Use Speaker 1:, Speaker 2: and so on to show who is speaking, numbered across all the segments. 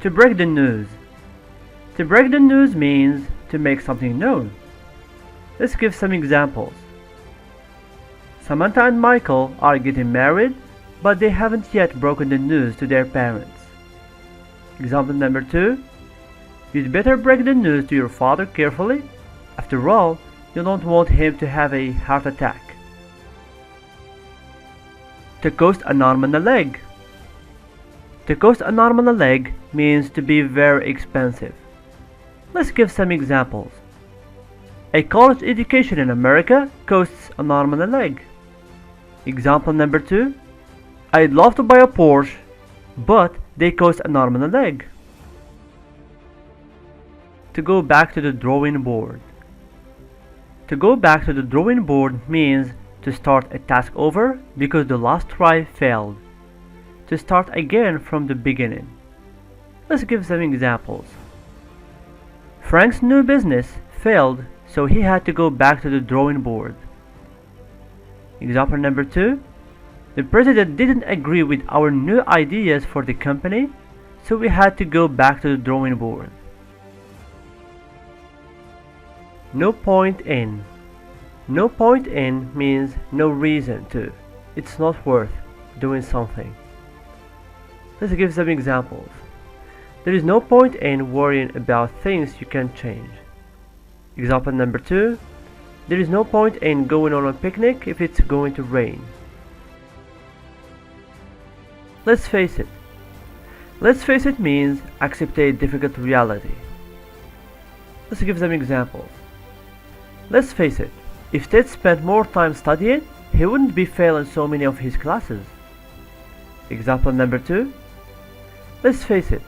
Speaker 1: To break the news. To break the news means to make something known. Let's give some examples. Samantha and Michael are getting married, but they haven't yet broken the news to their parents. Example number 2. You'd better break the news to your father carefully. After all, you don't want him to have a heart attack. To cost an arm and a leg. To cost an arm and a leg means to be very expensive. Let's give some examples. A college education in America costs an arm and a leg. Example number 2. I'd love to buy a Porsche, but they cost an arm and a leg. To go back to the drawing board. To go back to the drawing board means to start a task over because the last try failed. To start again from the beginning. Let's give some examples. Frank's new business failed, so he had to go back to the drawing board. Example number 2. The president didn't agree with our new ideas for the company, so we had to go back to the drawing board. No point in. No point in means no reason to. It's not worth doing something. Let's give some examples. There is no point in worrying about things you can't change. Example number 2. There is no point in going on a picnic if it's going to rain. Let's face it. Let's face it means accept a difficult reality. Let's give some examples. Let's face it. If Ted spent more time studying, he wouldn't be failing so many of his classes. Example number 2. Let's face it.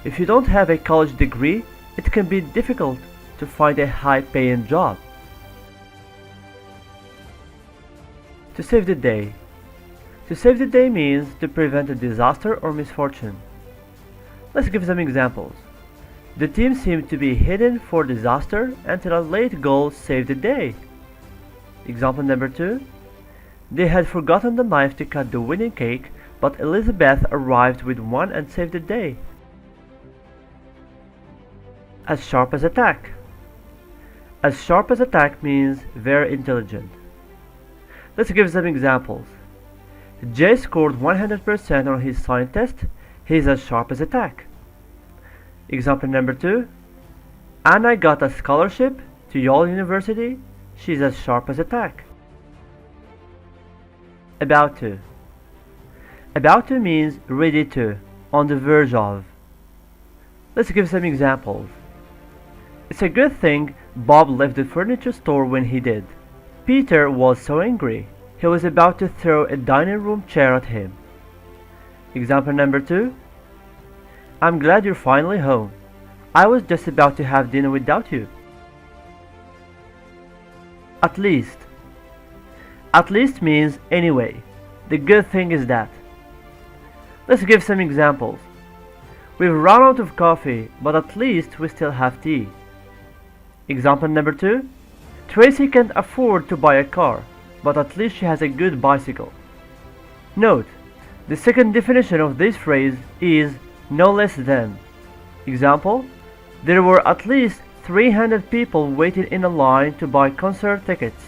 Speaker 1: If you don't have a college degree, it can be difficult to find a high-paying job. To save the day. To save the day means to prevent a disaster or misfortune. Let's give some examples. The team seemed to be heading for disaster until a late goal saved the day. Example number 2. They had forgotten the knife to cut the winning cake, but Elizabeth arrived with one and saved the day. As sharp as a tack. As sharp as a tack means very intelligent. Let's give some examples. Jay scored 100% on his science test. He's as sharp as a tack. Example number 2. Anna got a scholarship to Yale University. She's as sharp as a tack. About to. About to means ready to, on the verge of. Let's give some examples. It's a good thing Bob left the furniture store when he did. Peter was so angry, he was about to throw a dining room chair at him. Example number 2. I'm glad you're finally home. I was just about to have dinner without you. At least. At least means anyway. The good thing is that. Let's give some examples. We've run out of coffee, but at least we still have tea. Example number 2. Tracy can't afford to buy a car, but at least she has a good bicycle. Note, the second definition of this phrase is no less than. Example, there were at least 300 people waiting in a line to buy concert tickets.